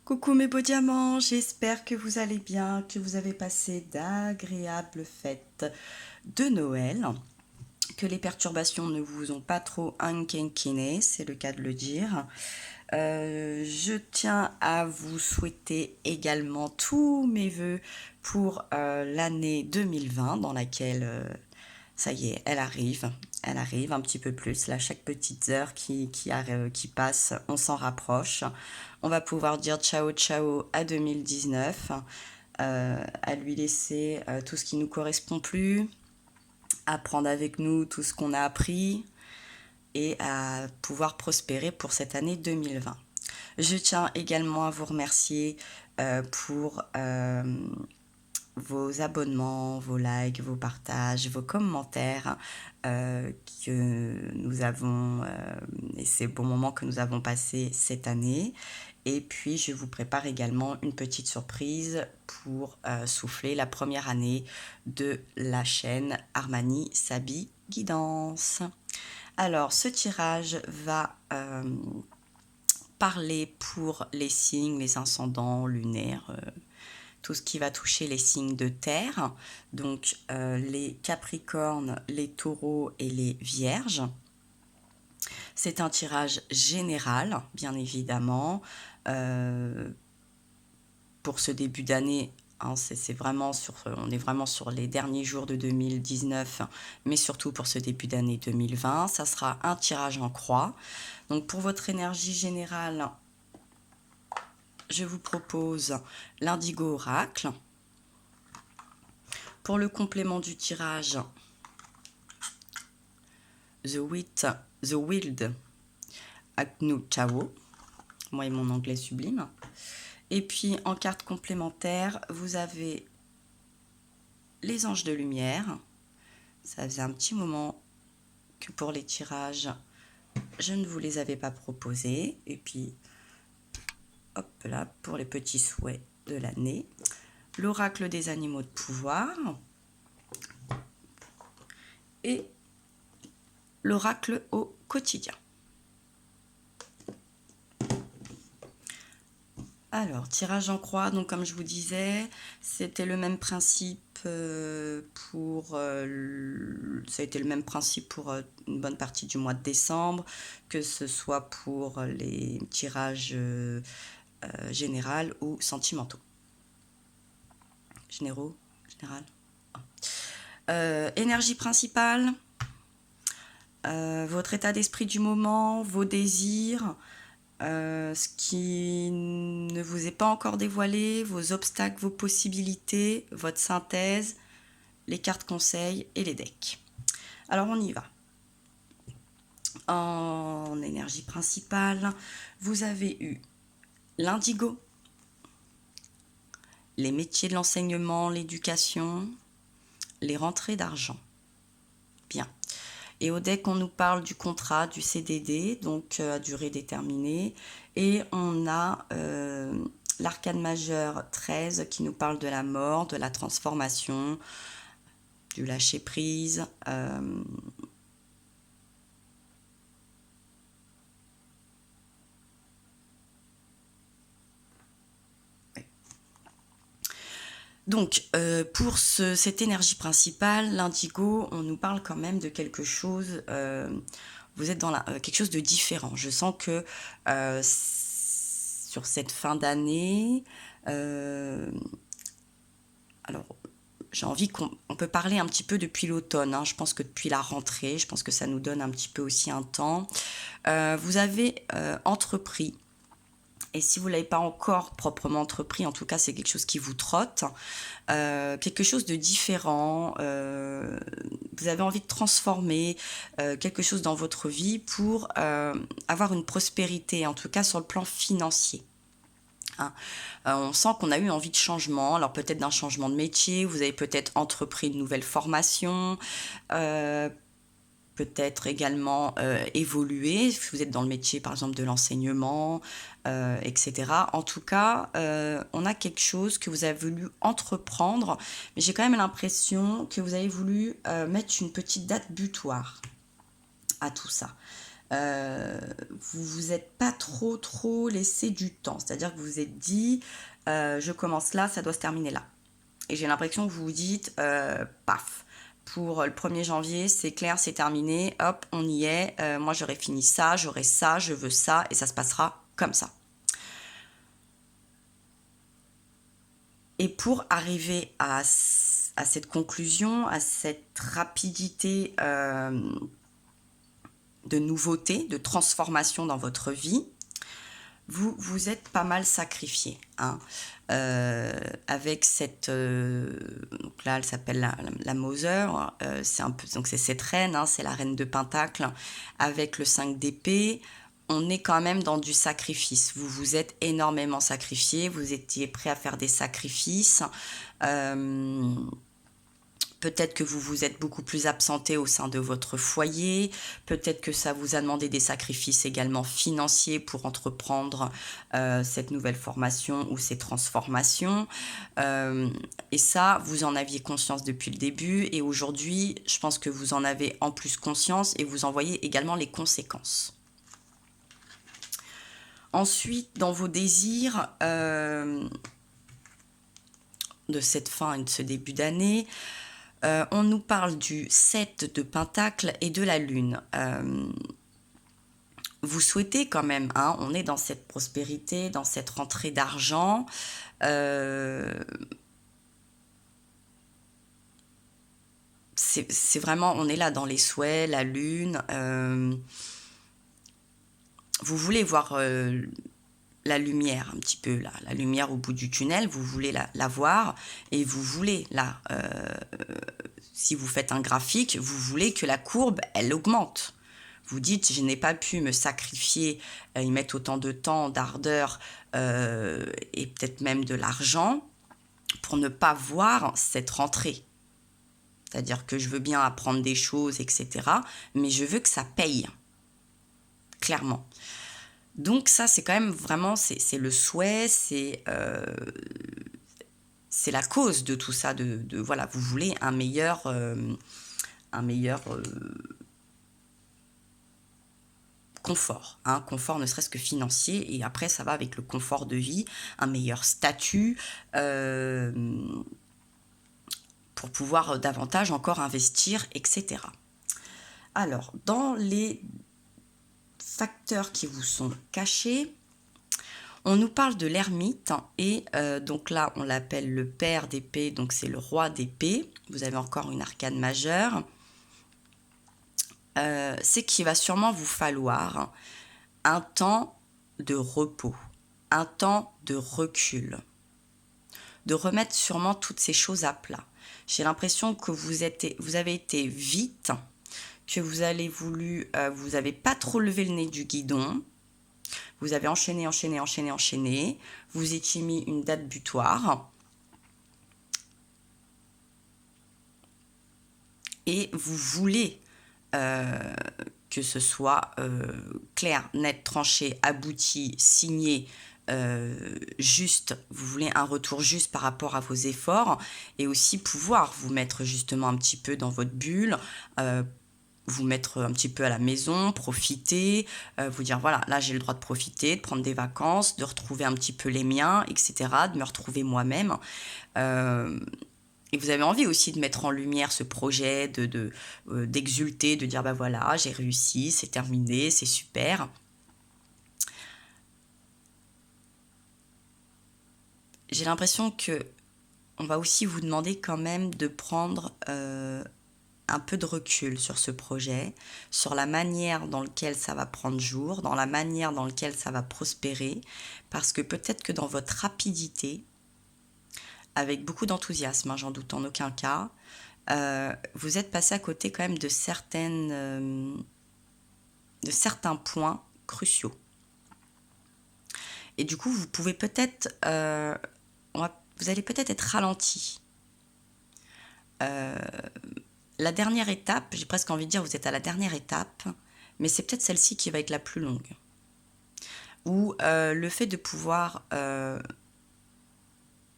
Coucou mes beaux diamants, j'espère que vous allez bien, que vous avez passé d'agréables fêtes de Noël, que les perturbations ne vous ont pas trop enquiquiné, c'est le cas de le dire. Je tiens à vous souhaiter également tous mes vœux pour l'année 2020 dans laquelle, ça y est, elle arrive un petit peu plus. Là, chaque petite heure qui passe, on s'en rapproche. On va pouvoir dire ciao ciao à 2019, à lui laisser tout ce qui nous correspond plus, à prendre avec nous tout ce qu'on a appris et à pouvoir prospérer pour cette année 2020. Je tiens également à vous remercier pour vos abonnements, vos likes, vos partages, vos commentaires que nous avons et ces bons moments que nous avons passés cette année. Et puis, je vous prépare également une petite surprise pour souffler la première année de la chaîne Armani Sabi Guidance. Alors, ce tirage va parler pour les signes, les ascendants lunaires, tout ce qui va toucher les signes de terre, donc les capricornes, les taureaux et les vierges. C'est un tirage général, bien évidemment. Pour ce début d'année, hein, on est vraiment sur les derniers jours de 2019, mais surtout pour ce début d'année 2020. Ça sera un tirage en croix. Donc pour votre énergie générale, je vous propose l'indigo oracle. Pour le complément du tirage, The Wild Agnu Chao. Moi et mon anglais sublime. Et puis en carte complémentaire, vous avez les anges de lumière. Ça faisait un petit moment que pour les tirages, je ne vous les avais pas proposés. Et puis, hop là, pour les petits souhaits de l'année. L'oracle des animaux de pouvoir. Et l'oracle au quotidien. Alors, tirage en croix, donc comme je vous disais, c'était le même principe ça a été le même principe pour une bonne partie du mois de décembre, que ce soit pour les tirages généraux ou sentimentaux. Généraux, général. Énergie principale, votre état d'esprit du moment, vos désirs, ce qui ne vous est pas encore dévoilé, vos obstacles, vos possibilités, votre synthèse, les cartes conseils et les decks. Alors on y va. En énergie principale, vous avez eu l'indigo, les métiers de l'enseignement, l'éducation, les rentrées d'argent. Bien. Et au deck, on nous parle du contrat, du CDD, donc à durée déterminée. Et on a l'arcane majeur 13 qui nous parle de la mort, de la transformation, du lâcher-prise. Donc, pour cette énergie principale, l'indigo, on nous parle quand même de quelque chose, vous êtes dans quelque chose de différent. Je sens que sur cette fin d'année, alors j'ai envie qu'on peut parler un petit peu depuis l'automne, hein. Je pense que depuis la rentrée, je pense que ça nous donne un petit peu aussi un temps. Vous avez entrepris. Et si vous ne l'avez pas encore proprement entrepris, en tout cas, c'est quelque chose qui vous trotte, quelque chose de différent. Vous avez envie de transformer quelque chose dans votre vie pour avoir une prospérité, en tout cas sur le plan financier. Hein. On sent qu'on a eu envie de changement, alors peut-être d'un changement de métier, vous avez peut-être entrepris une nouvelle formation, peut-être également évoluer, si vous êtes dans le métier par exemple de l'enseignement, etc. En tout cas, on a quelque chose que vous avez voulu entreprendre, mais j'ai quand même l'impression que vous avez voulu mettre une petite date butoir à tout ça. vous vous êtes pas trop laissé du temps. C'est-à-dire que vous vous êtes dit, je commence là, ça doit se terminer là. Et j'ai l'impression que vous vous dites, paf, pour le 1er janvier, c'est clair, c'est terminé, hop, on y est, moi j'aurai fini ça, j'aurai ça, je veux ça, et ça se passera comme ça. Et pour arriver à cette conclusion, à cette rapidité de nouveauté, de transformation dans votre vie, vous vous êtes pas mal sacrifié, hein, avec cette donc là elle s'appelle la Mother, c'est un peu, donc c'est cette reine, hein, c'est la reine de Pentacle avec le 5 d'épée. On est quand même dans du sacrifice. Vous vous êtes énormément sacrifié, vous étiez prêt à faire des sacrifices. Peut-être que vous vous êtes beaucoup plus absenté au sein de votre foyer. Peut-être que ça vous a demandé des sacrifices également financiers pour entreprendre cette nouvelle formation ou ces transformations. Et ça, vous en aviez conscience depuis le début. Et aujourd'hui, je pense que vous en avez en plus conscience et vous en voyez également les conséquences. Ensuite, dans vos désirs de cette fin et de ce début d'année, on nous parle du 7 de Pentacle et de la Lune. Vous souhaitez quand même, hein, on est dans cette prospérité, dans cette rentrée d'argent. C'est vraiment, on est là dans les souhaits, la Lune. Vous voulez voir la lumière un petit peu, la lumière au bout du tunnel, vous voulez la voir et vous voulez si vous faites un graphique, vous voulez que la courbe, elle augmente. Vous dites, je n'ai pas pu me sacrifier, y mettre autant de temps, d'ardeur et peut-être même de l'argent pour ne pas voir cette rentrée. C'est-à-dire que je veux bien apprendre des choses, etc. Mais je veux que ça paye, clairement. Donc ça, c'est quand même vraiment, c'est le souhait, c'est la cause de tout ça. Voilà, vous voulez un meilleur confort, hein, confort ne serait-ce que financier, et après ça va avec le confort de vie, un meilleur statut, pour pouvoir davantage encore investir, etc. Alors, dans les facteurs qui vous sont cachés, on nous parle de l'ermite, et donc là on l'appelle le père d'épée, donc c'est le roi d'épée, vous avez encore une arcane majeure. C'est qu'il va sûrement vous falloir un temps de repos, un temps de recul, de remettre sûrement toutes ces choses à plat. J'ai l'impression que vous avez été vite, que vous avez pas trop levé le nez du guidon, vous avez enchaîné, vous étiez mis une date butoir, et vous voulez que ce soit clair, net, tranché, abouti, signé, juste, vous voulez un retour juste par rapport à vos efforts, et aussi pouvoir vous mettre justement un petit peu dans votre bulle, vous mettre un petit peu à la maison, profiter, vous dire voilà, là j'ai le droit de profiter, de prendre des vacances, de retrouver un petit peu les miens, etc., de me retrouver moi-même. Et vous avez envie aussi de mettre en lumière ce projet, d'exulter, de dire bah voilà, j'ai réussi, c'est terminé, c'est super. J'ai l'impression que on va aussi vous demander quand même de prendre un peu de recul sur ce projet, sur la manière dans laquelle ça va prendre jour, dans la manière dans laquelle ça va prospérer, parce que peut-être que dans votre rapidité, avec beaucoup d'enthousiasme, hein, j'en doute en aucun cas, vous êtes passé à côté quand même de certains points cruciaux. Et du coup, vous pouvez peut-être, vous allez peut-être être ralenti. La dernière étape, j'ai presque envie de dire, vous êtes à la dernière étape, mais c'est peut-être celle-ci qui va être la plus longue. Où le fait de pouvoir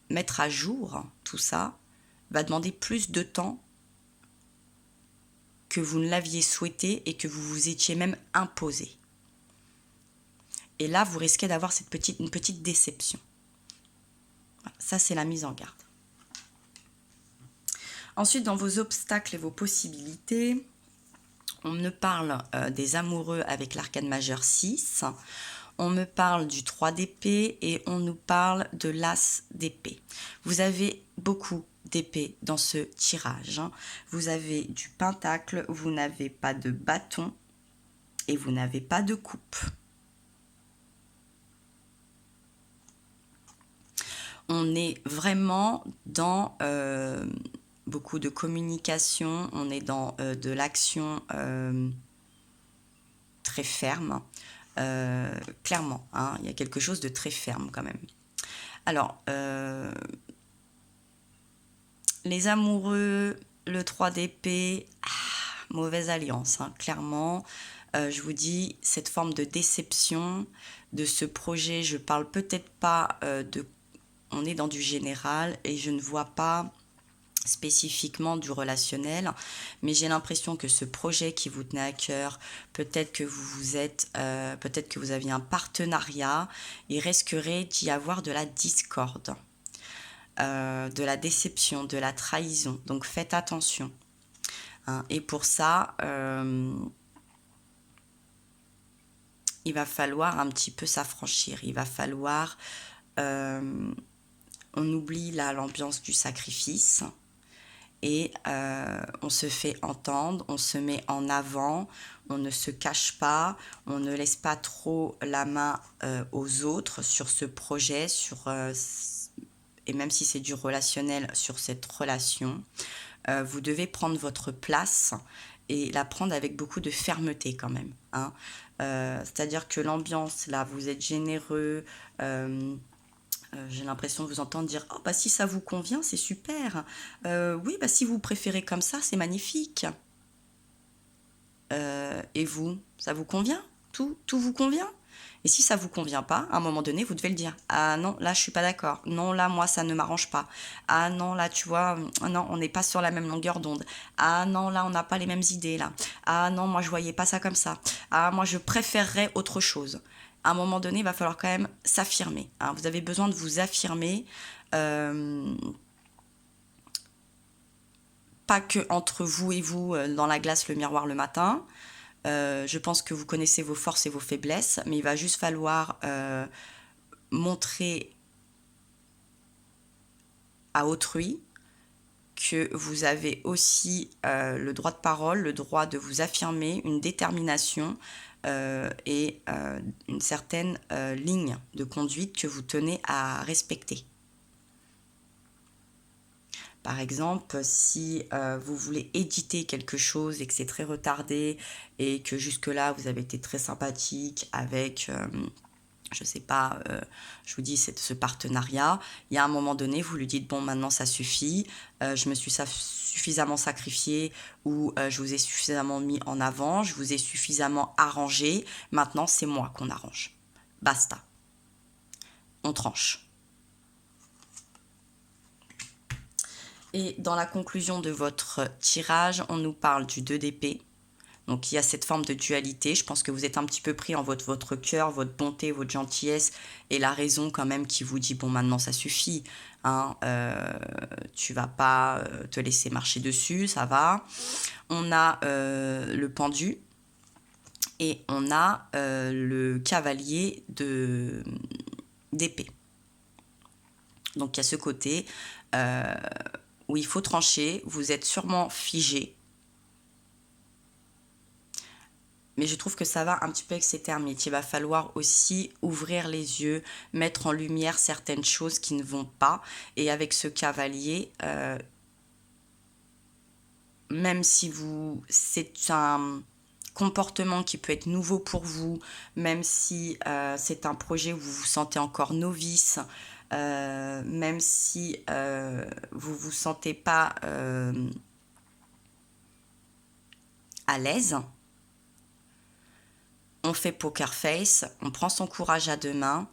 mettre à jour tout ça va demander plus de temps que vous ne l'aviez souhaité et que vous vous étiez même imposé. Et là, vous risquez d'avoir une petite déception. Voilà, ça, c'est la mise en garde. Ensuite, dans vos obstacles et vos possibilités, on me parle des amoureux avec l'arcane majeur 6. On me parle du 3 d'épée et on nous parle de l'as d'épée. Vous avez beaucoup d'épées dans ce tirage. Vous avez du pentacle, vous n'avez pas de bâton et vous n'avez pas de coupe. On est vraiment dans beaucoup de communication, on est dans de l'action très ferme. Clairement, hein, il y a quelque chose de très ferme quand même. Alors, les amoureux, le 3 d'épée, mauvaise alliance, hein, clairement. Je vous dis, cette forme de déception de ce projet, je parle peut-être pas de... On est dans du général et je ne vois pas spécifiquement du relationnel, mais j'ai l'impression que ce projet qui vous tenait à cœur, peut-être que peut-être que vous aviez un partenariat, il risquerait d'y avoir de la discorde, de la déception, de la trahison. Donc faites attention. Hein. Et pour ça, il va falloir un petit peu s'affranchir. Il va falloir... on oublie là l'ambiance du sacrifice. Et on se fait entendre, on se met en avant, on ne se cache pas, on ne laisse pas trop la main aux autres sur ce projet, et même si c'est du relationnel, sur cette relation. Vous devez prendre votre place et la prendre avec beaucoup de fermeté quand même. Hein. C'est-à-dire que l'ambiance, là, vous êtes généreux, j'ai l'impression de vous entendre dire « Oh, bah si ça vous convient, c'est super. Oui, bah si vous préférez comme ça, c'est magnifique. » Et vous, ça vous convient? Tout vous convient? Et si ça vous convient pas, à un moment donné, vous devez le dire. Ah non, là, je suis pas d'accord. Non, là, moi, ça ne m'arrange pas. Ah non, là, tu vois, non, on n'est pas sur la même longueur d'onde. Ah non, là, on n'a pas les mêmes idées, là. Ah non, moi, je voyais pas ça comme ça. Ah, moi, je préférerais autre chose. À un moment donné, il va falloir quand même s'affirmer. Hein. Vous avez besoin de vous affirmer. Pas que entre vous et vous, dans la glace, le miroir le matin. Je pense que vous connaissez vos forces et vos faiblesses, mais il va juste falloir montrer à autrui que vous avez aussi le droit de parole, le droit de vous affirmer, une détermination et une certaine ligne de conduite que vous tenez à respecter. Par exemple, si vous voulez éditer quelque chose et que c'est très retardé et que jusque-là, vous avez été très sympathique avec, je sais pas, je vous dis, c'est ce partenariat, il y a un moment donné, vous lui dites, bon, maintenant, ça suffit, je me suis suffisamment sacrifiée ou je vous ai suffisamment mis en avant, je vous ai suffisamment arrangé, maintenant, c'est moi qu'on arrange. Basta. On tranche. Et dans la conclusion de votre tirage, on nous parle du 2 d'épée. Donc il y a cette forme de dualité. Je pense que vous êtes un petit peu pris en votre cœur, votre bonté, votre gentillesse et la raison quand même qui vous dit bon maintenant ça suffit. Hein, tu vas pas te laisser marcher dessus, ça va. On a le pendu et on a le cavalier d'épée. Donc il y a ce côté où il faut trancher, vous êtes sûrement figé. Mais je trouve que ça va un petit peu avec ces termites. Il va falloir aussi ouvrir les yeux, mettre en lumière certaines choses qui ne vont pas. Et avec ce cavalier, même si c'est un comportement qui peut être nouveau pour vous, même si c'est un projet où vous vous sentez encore novice, même si vous vous sentez pas à l'aise, on fait poker face, on prend son courage à deux mains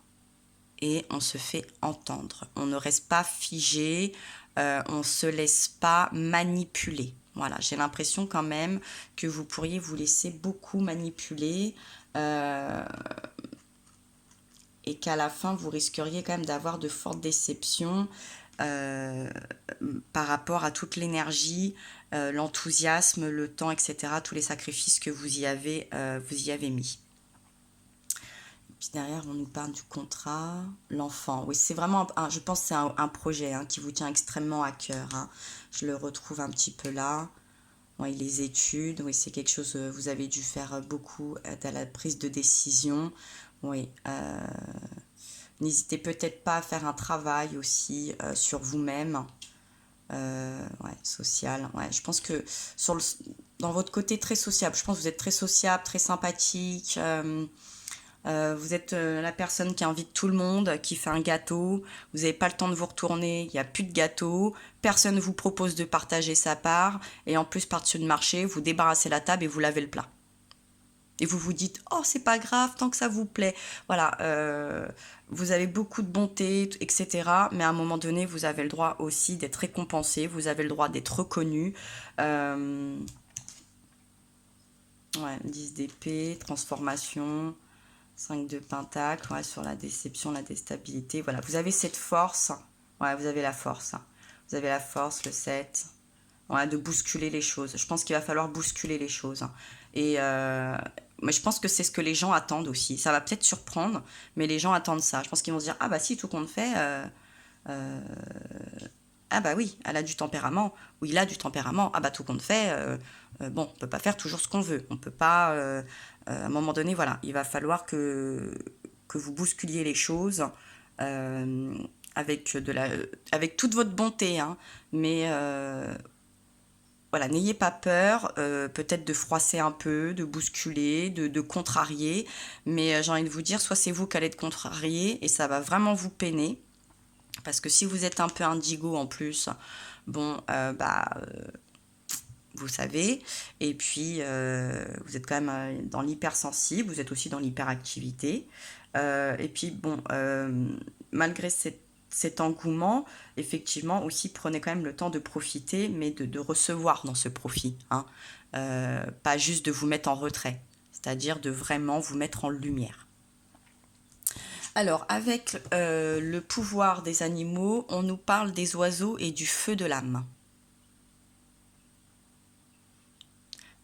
et on se fait entendre. On ne reste pas figé, on ne se laisse pas manipuler. Voilà, j'ai l'impression quand même que vous pourriez vous laisser beaucoup manipuler et qu'à la fin, vous risqueriez quand même d'avoir de fortes déceptions euh, par rapport à toute l'énergie, l'enthousiasme, le temps, etc., tous les sacrifices que vous y avez mis. Puis derrière, on nous parle du contrat, l'enfant. Oui, c'est vraiment, je pense que c'est un projet qui vous tient extrêmement à cœur. Je le retrouve un petit peu là. Oui, les études, oui, c'est quelque chose, vous avez dû faire beaucoup à la prise de décision. Oui, n'hésitez peut-être pas à faire un travail aussi sur vous-même, ouais, social. Ouais, je pense que dans votre côté très sociable, je pense que vous êtes très sociable, très sympathique. Vous êtes la personne qui invite tout le monde, qui fait un gâteau. Vous n'avez pas le temps de vous retourner, il n'y a plus de gâteau. Personne ne vous propose de partager sa part. Et en plus, par-dessus le marché, vous débarrassez la table et vous lavez le plat. Et vous vous dites, oh, c'est pas grave, tant que ça vous plaît. Voilà, vous avez beaucoup de bonté, etc. Mais à un moment donné, vous avez le droit aussi d'être récompensé. Vous avez le droit d'être reconnu. Ouais, 10 d'épée, transformation. 5 de pentacle, ouais, sur la déception, la déstabilité. Voilà, vous avez cette force. Ouais, vous avez la force. Vous avez la force, le 7. Ouais, de bousculer les choses. Je pense qu'il va falloir bousculer les choses. Et mais je pense que c'est ce que les gens attendent aussi. Ça va peut-être surprendre, mais les gens attendent ça. Je pense qu'ils vont se dire, ah bah si, tout compte fait, ah bah oui, elle a du tempérament, ou il a du tempérament, ah bah tout compte fait, bon, on peut pas faire toujours ce qu'on veut, on peut pas, à un moment donné, voilà, il va falloir que vous bousculiez les choses avec, avec toute votre bonté, mais voilà, n'ayez pas peur, peut-être de froisser un peu, de bousculer, de contrarier, mais j'ai envie de vous dire, soit c'est vous qui allez être contrarié et ça va vraiment vous peiner, parce que si vous êtes un peu indigo en plus, bon, vous savez. Et puis, vous êtes quand même dans l'hypersensible, vous êtes aussi dans l'hyperactivité. Et puis, bon, malgré cet engouement, effectivement, aussi prenez quand même le temps de profiter, mais de recevoir dans ce profit. Pas juste de vous mettre en retrait, c'est-à-dire de vraiment vous mettre en lumière. Alors, avec le pouvoir des animaux, on nous parle des oiseaux et du feu de l'âme.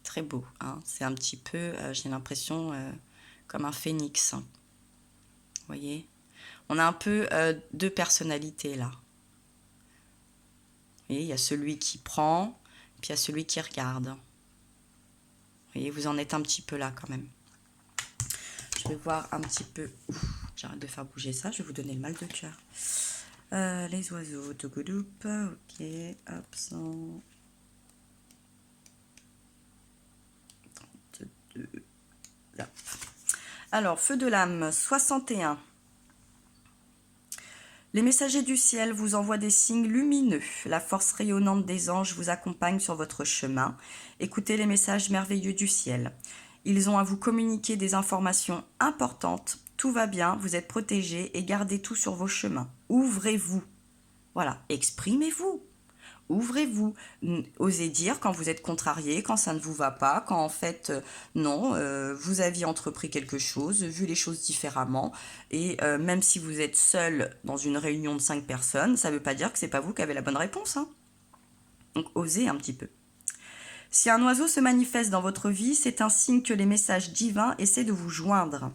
Très beau, c'est un petit peu, j'ai l'impression, comme un phénix. Vous voyez? On a un peu deux personnalités là. Vous voyez, il y a celui qui prend, puis il y a celui qui regarde. Vous voyez, vous en êtes un petit peu là quand même. Je vais voir un petit peu. Ouf, j'arrête de faire bouger ça, je vais vous donner le mal de cœur. Les oiseaux, togodoup, ok, absent. 32. Là. Alors, feu de l'âme, 61. Les messagers du ciel vous envoient des signes lumineux. La force rayonnante des anges vous accompagne sur votre chemin. Écoutez les messages merveilleux du ciel. Ils ont à vous communiquer des informations importantes. Tout va bien, vous êtes protégés et gardez tout sur vos chemins. Ouvrez-vous. Voilà, exprimez-vous. Ouvrez-vous, osez dire quand vous êtes contrarié, quand ça ne vous va pas, quand en fait, non, vous aviez entrepris quelque chose, vu les choses différemment, et même si vous êtes seul dans une réunion de 5 personnes, ça ne veut pas dire que c'est pas vous qui avez la bonne réponse. Donc osez un petit peu. Si un oiseau se manifeste dans votre vie, c'est un signe que les messages divins essaient de vous joindre.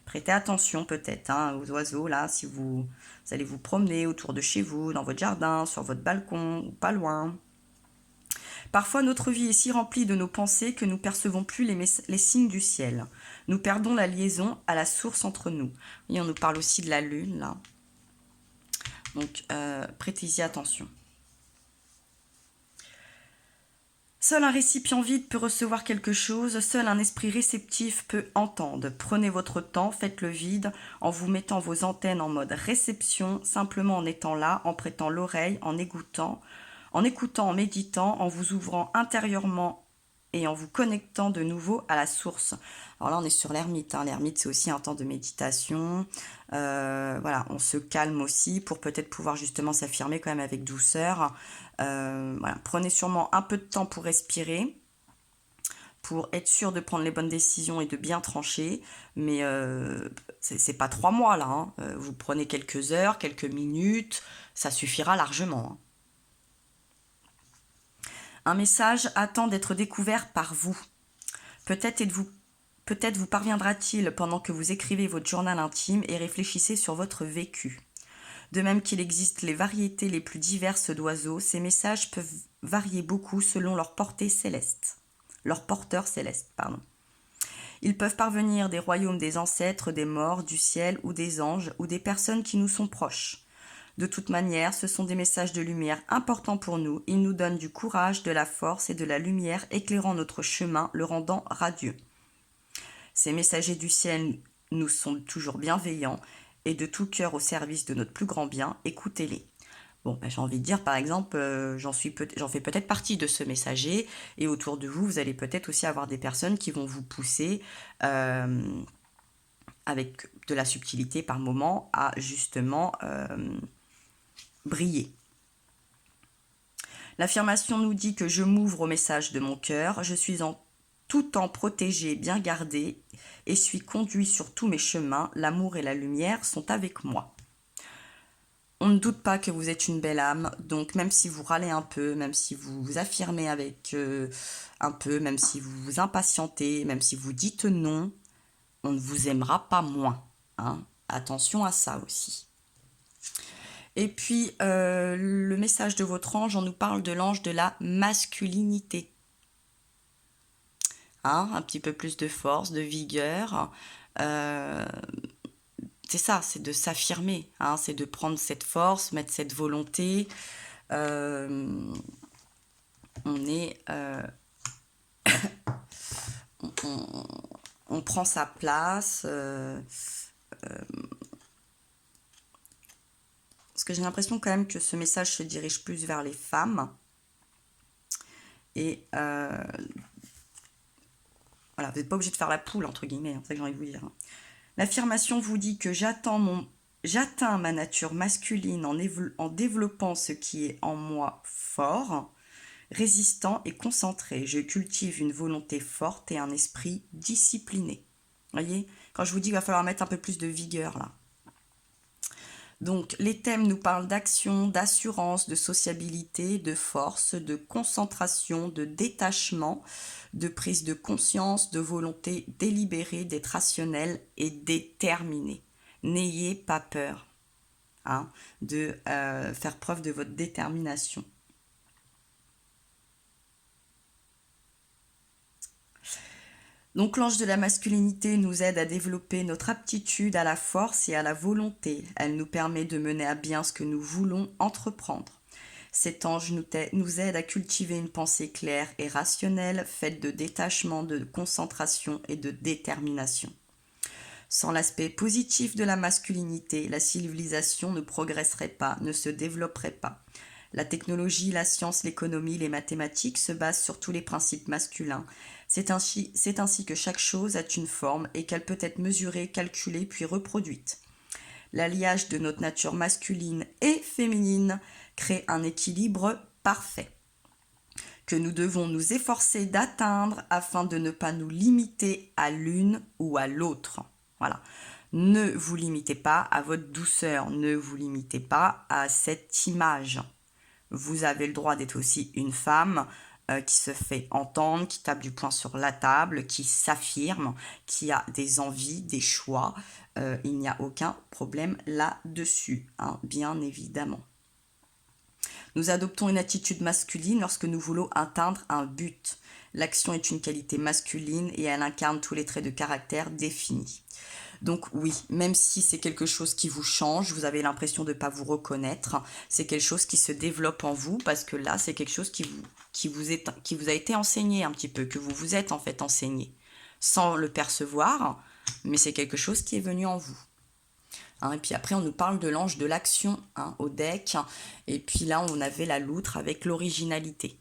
Prêtez attention peut-être aux oiseaux, là, si vous allez vous promener autour de chez vous, dans votre jardin, sur votre balcon ou pas loin. Parfois, notre vie est si remplie de nos pensées que nous ne percevons plus les signes du ciel. Nous perdons la liaison à la source entre nous. Et on nous parle aussi de la lune, là. Donc, prêtez-y attention. Seul un récipient vide peut recevoir quelque chose, seul un esprit réceptif peut entendre. Prenez votre temps, faites le vide en vous mettant vos antennes en mode réception, simplement en étant là, en prêtant l'oreille, en écoutant, en méditant, en vous ouvrant intérieurement et en vous connectant de nouveau à la source. Alors là, on est sur l'ermite. L'ermite, c'est aussi un temps de méditation. Voilà, on se calme aussi pour peut-être pouvoir justement s'affirmer quand même avec douceur. Voilà. Prenez sûrement un peu de temps pour respirer, pour être sûr de prendre les bonnes décisions et de bien trancher. Mais c'est pas 3 mois là. Vous prenez quelques heures, quelques minutes, ça suffira largement. Un message attend d'être découvert par vous. Peut-être vous parviendra-t-il pendant que vous écrivez votre journal intime et réfléchissez sur votre vécu. De même qu'il existe les variétés les plus diverses d'oiseaux, ces messages peuvent varier beaucoup selon leur portée céleste. Leur porteur céleste, pardon. Ils peuvent parvenir des royaumes des ancêtres, des morts, du ciel ou des anges ou des personnes qui nous sont proches. De toute manière, ce sont des messages de lumière importants pour nous. Ils nous donnent du courage, de la force et de la lumière, éclairant notre chemin, le rendant radieux. Ces messagers du ciel nous sont toujours bienveillants et de tout cœur au service de notre plus grand bien. Écoutez-les. Bon, j'ai envie de dire, par exemple, j'en fais peut-être partie de ce messager, et autour de vous, vous allez peut-être aussi avoir des personnes qui vont vous pousser avec de la subtilité par moment à justement briller. L'affirmation nous dit que je m'ouvre au message de mon cœur, je suis en tout temps protégé, bien gardé, et suis conduit sur tous mes chemins, l'amour et la lumière sont avec moi. On ne doute pas que vous êtes une belle âme, donc même si vous râlez un peu, même si vous vous affirmez avec un peu, même si vous vous impatientez, même si vous dites non, on ne vous aimera pas moins. Attention à ça aussi. Et puis, le message de votre ange, on nous parle de l'ange de la masculinité. Un petit peu plus de force, de vigueur. C'est ça, c'est de s'affirmer. C'est de prendre cette force, mettre cette volonté. On est... on prend sa place. Parce que j'ai l'impression quand même que ce message se dirige plus vers les femmes. Et voilà, vous n'êtes pas obligé de faire la poule, entre guillemets, c'est ça que j'ai envie de vous dire. L'affirmation vous dit que j'atteins ma nature masculine en développant ce qui est en moi fort, résistant et concentré. Je cultive une volonté forte et un esprit discipliné. Vous voyez, quand je vous dis qu'il va falloir mettre un peu plus de vigueur là. Donc, les thèmes nous parlent d'action, d'assurance, de sociabilité, de force, de concentration, de détachement, de prise de conscience, de volonté délibérée, d'être rationnel et déterminé. N'ayez pas peur de faire preuve de votre détermination. Donc l'ange de la masculinité nous aide à développer notre aptitude à la force et à la volonté. Elle nous permet de mener à bien ce que nous voulons entreprendre. Cet ange nous aide à cultiver une pensée claire et rationnelle, faite de détachement, de concentration et de détermination. Sans l'aspect positif de la masculinité, la civilisation ne progresserait pas, ne se développerait pas. La technologie, la science, l'économie, les mathématiques se basent sur tous les principes masculins. C'est ainsi que chaque chose a une forme et qu'elle peut être mesurée, calculée puis reproduite. L'alliage de notre nature masculine et féminine crée un équilibre parfait que nous devons nous efforcer d'atteindre afin de ne pas nous limiter à l'une ou à l'autre. Voilà. Ne vous limitez pas à votre douceur, ne vous limitez pas à cette image. Vous avez le droit d'être aussi une femme qui se fait entendre, qui tape du poing sur la table, qui s'affirme, qui a des envies, des choix. Il n'y a aucun problème là-dessus, bien évidemment. Nous adoptons une attitude masculine lorsque nous voulons atteindre un but. L'action est une qualité masculine et elle incarne tous les traits de caractère définis. Donc oui, même si c'est quelque chose qui vous change, vous avez l'impression de ne pas vous reconnaître, c'est quelque chose qui se développe en vous parce que là, c'est quelque chose qui vous a été enseigné un petit peu, que vous vous êtes en fait enseigné, sans le percevoir, mais c'est quelque chose qui est venu en vous. Et puis après, on nous parle de l'ange de l'action au deck, et puis là, on avait la loutre avec l'originalité.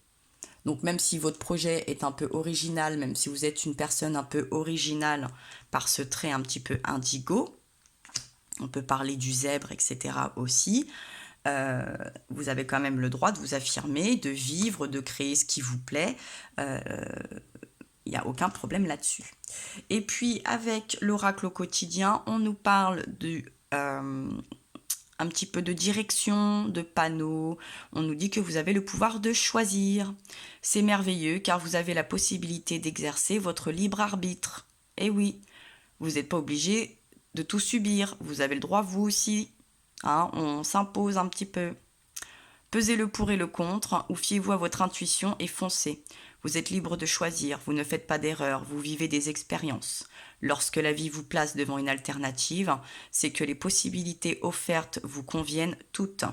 Donc même si votre projet est un peu original, même si vous êtes une personne un peu originale par ce trait un petit peu indigo, on peut parler du zèbre, etc. aussi, vous avez quand même le droit de vous affirmer, de vivre, de créer ce qui vous plaît. Il n'y a aucun problème là-dessus. Et puis avec l'oracle au quotidien, on nous parle un petit peu de direction, de panneaux. On nous dit que vous avez le pouvoir de choisir. C'est merveilleux car vous avez la possibilité d'exercer votre libre arbitre. Et oui, vous n'êtes pas obligé de tout subir. Vous avez le droit vous aussi. Hein, on s'impose un petit peu. Pesez le pour et le contre, ou fiez-vous à votre intuition et foncez. Vous êtes libre de choisir, vous ne faites pas d'erreurs, vous vivez des expériences. Lorsque la vie vous place devant une alternative, c'est que les possibilités offertes vous conviennent toutes.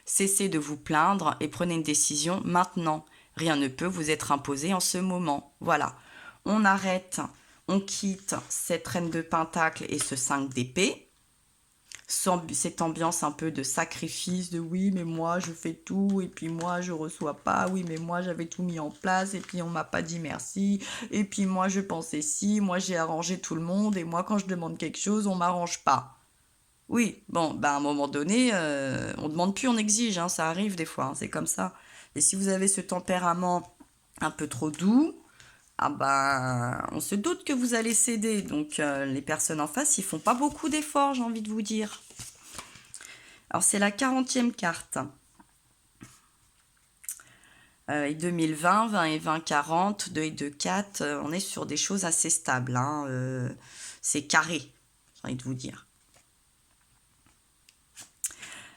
Cessez de vous plaindre et prenez une décision maintenant. Rien ne peut vous être imposé en ce moment. Voilà, on arrête, on quitte cette reine de pentacle et ce 5 d'épée. Cette ambiance un peu de sacrifice, de oui mais moi je fais tout et puis moi je reçois pas, oui mais moi j'avais tout mis en place et puis on m'a pas dit merci et puis moi je pensais si, moi j'ai arrangé tout le monde et moi quand je demande quelque chose on m'arrange pas. Oui, bon, à un moment donné, on demande plus, on exige, hein, ça arrive des fois, hein, c'est comme ça. Et si vous avez ce tempérament un peu trop doux, ah on se doute que vous allez céder. Donc les personnes en face, ils font pas beaucoup d'efforts, j'ai envie de vous dire. Alors c'est la 40e carte. Et 2020, 20 et 20, 40, 2 et 2, 4, on est sur des choses assez stables. Hein, c'est carré, j'ai envie de vous dire.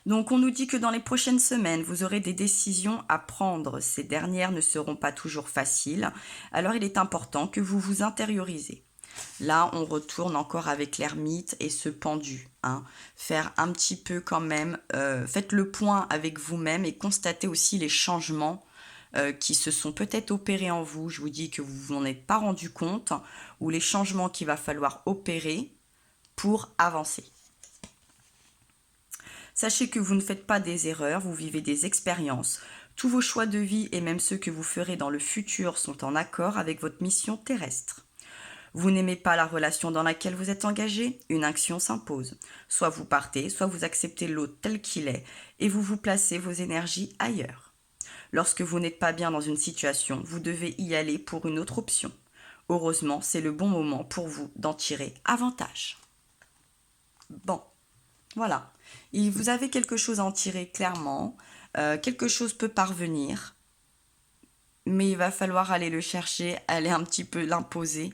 Donc on nous dit que dans les prochaines semaines, vous aurez des décisions à prendre. Ces dernières ne seront pas toujours faciles. Alors il est important que vous vous intériorisez. Là, on retourne encore avec l'ermite et ce pendu. Hein. Faire un petit peu quand même, faites le point avec vous-même et constatez aussi les changements qui se sont peut-être opérés en vous. Je vous dis que vous ne vous en êtes pas rendu compte, ou les changements qu'il va falloir opérer pour avancer. Sachez que vous ne faites pas des erreurs, vous vivez des expériences. Tous vos choix de vie et même ceux que vous ferez dans le futur sont en accord avec votre mission terrestre. Vous n'aimez pas la relation dans laquelle vous êtes engagé, une action s'impose. Soit vous partez, soit vous acceptez l'autre tel qu'il est et vous placez vos énergies ailleurs. Lorsque vous n'êtes pas bien dans une situation, vous devez y aller pour une autre option. Heureusement, c'est le bon moment pour vous d'en tirer avantage. Bon, voilà. Et vous avez quelque chose à en tirer clairement. Quelque chose peut parvenir, mais il va falloir aller le chercher, aller un petit peu l'imposer.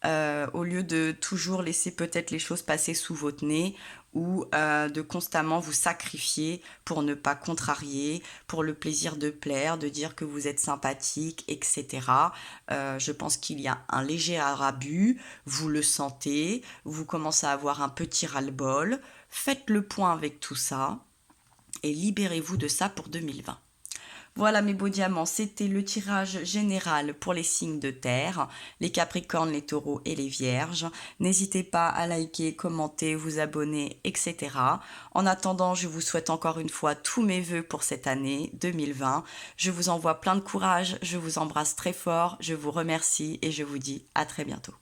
Au lieu de toujours laisser peut-être les choses passer sous votre nez ou de constamment vous sacrifier pour ne pas contrarier, pour le plaisir de plaire, de dire que vous êtes sympathique, etc. Je pense qu'il y a un léger rabus, vous le sentez, vous commencez à avoir un petit ras-le-bol, faites le point avec tout ça et libérez-vous de ça pour 2020. Voilà mes beaux diamants, c'était le tirage général pour les signes de terre, les capricornes, les taureaux et les vierges. N'hésitez pas à liker, commenter, vous abonner, etc. En attendant, je vous souhaite encore une fois tous mes vœux pour cette année 2020. Je vous envoie plein de courage, je vous embrasse très fort, je vous remercie et je vous dis à très bientôt.